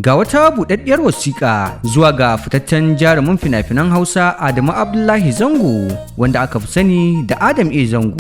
Ga wata buɗaɗɗiyar wasiƙa zuwa ga fitaccen jarumin fina-finan Hausa Adamu Abdullahi Zango wanda aka fi sani da Adam A. Zango.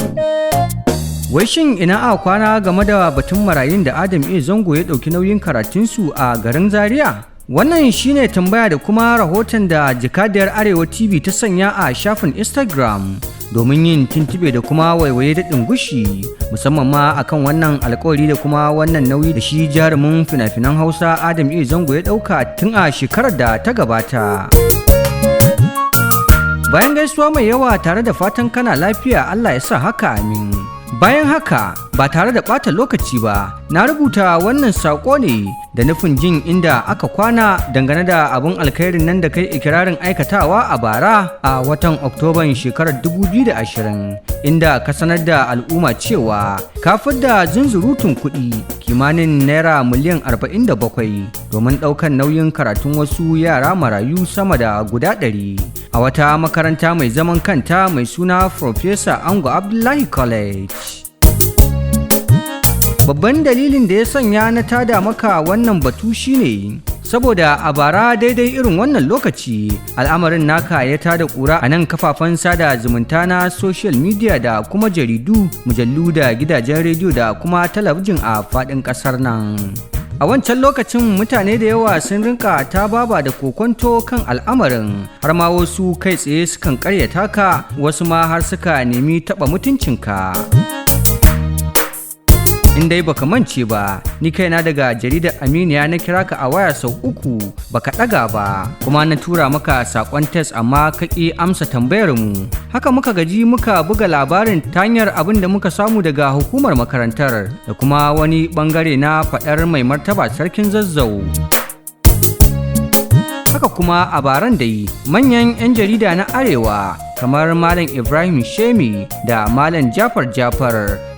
Wai shin ina aka kwana game da batun marayun da Adam A. Zango ya ɗauki nauyin karatunsu a garin Zaria? Wannan shine tambaya da kuma rahoton da Jakadiyar Arewa TV ta sanya a shafin Instagram domin yin tuntube da kuma waiwaye daɗin gushi musamman ma akan wannan alkawari da kuma wannan nauyi da shi jarumin fina-finan Hausa Adam A. Zango ya ɗauka tun a shekarar da ta gabata. Bayan gaisuwa mai yawa tare da fatan kana lafiya, Allah ya sa haka, amin. Bayan haka ba tare da ɓata lokaci ba, na rubuta wannan saƙo ne da nufin jin inda aka kwana dangane da abin alkhairin nan da kai ikirarin aikatawa a bara a watan Oktoban shekarar 2020, inda ka sanar da al'umma cewa ka fidda zunzurutun kuɗi kimanin naira miliyan 47 domin ɗaukar nauyin karatun wasu yara marayu sama da guda 100 a wata makaranta mai zaman kanta mai suna Professor Ango Abdullahi College. Babban dalilin da ya sanya na tada maka wannan batu shine saboda a bara daidai irin wannan lokaci al'amarin naka ya tada kura a nan kafafen sada zumunta na social media da kuma jaridu, mujallu da gidajen rediyo da kuma talabijin a faɗin ƙasar nan. A wancan lokacin mutane da yawa sun rinka ta baba da kokonto kan al'amarin, har ma wasu kai tsaye sukan ƙaryata ka, wasu ma har suka nemi taɓa mutuncinka. In dai baka mance ba, ni kaina daga jaridar Aminiya na kira ka a waya sau 3 baka ɗaga ba, kuma na tura maka saƙon test amma ka ƙi amsa tambayar mu. Haka muka gaji muka buga labarin ta hanyar abin da muka samu daga hukumar makarantar da kuma wani ɓangare na faɗar mai martaba sarkin Zazzau. Haka kuma a baran dai manyan 'yan jarida na Arewa kamar Malam Ibrahim Shemi da Malam Jafar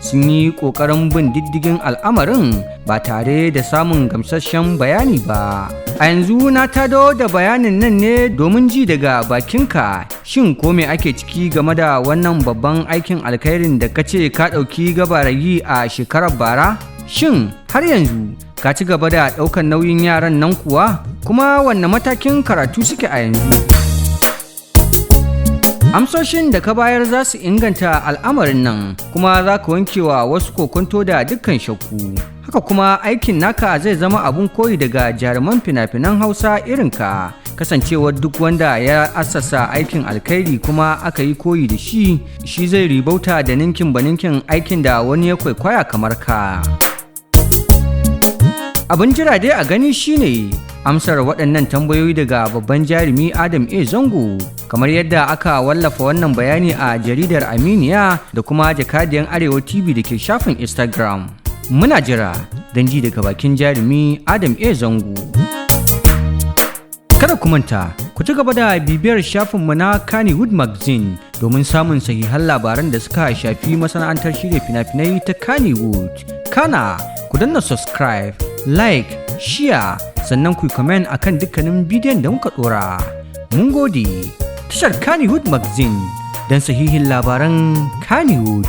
sun yi ƙoƙarin bin diddigin al'amarin ba tare da samun gamsasshen bayani ba. A yanzu na tado da bayanin nan ne domin ji daga bakinka, shin ko me ake ciki game da wannan babban aikin alkhairin da ka ce ka ɗauki gabarayi a shekarar bara? Shin har yanzu ka ci gaba da ɗaukar nauyin yaran nan kuwa? Kuma wanne matakin karatu suke a yanzu? Amsoshin da ka bayar za su inganta al'amarin nan kuma za ka wankewa wasu kokonto da dukkan shakku. Haka kuma aikin naka zai zama abun koyi daga jaruman fina-finan Hausa irinka, kasancewar duk wanda ya assasa aikin alkhairi kuma aka yi koyi da shi zai ribauta da ninkin baninkin aikin da wani ya kwaikwaya kamar ka. Abin jira dai a gani shine amsar waɗannan tambayoyi daga babban jarumi Adam A. Zango, kamar yadda aka wallafa wannan bayani a jaridar Aminiya da kuma Jakadiyar Arewa TV da ke shafin Instagram. Muna jira don ji daga bakin jarumi Adam A. Zango. Kada ku manta, ku ci gaba da bibiyar shafinmu na Kannywood Magazine domin samun sahihan labaran da suka shafi masana'antar shirya fina-finai ta Kannywood. Kana, ku danna subscribe, like, share, sannan ku comment akan dukkanin bidiyon da muka dora. Mun gode. Tashar Kannywood Magazine don sahihin labaran Kannywood.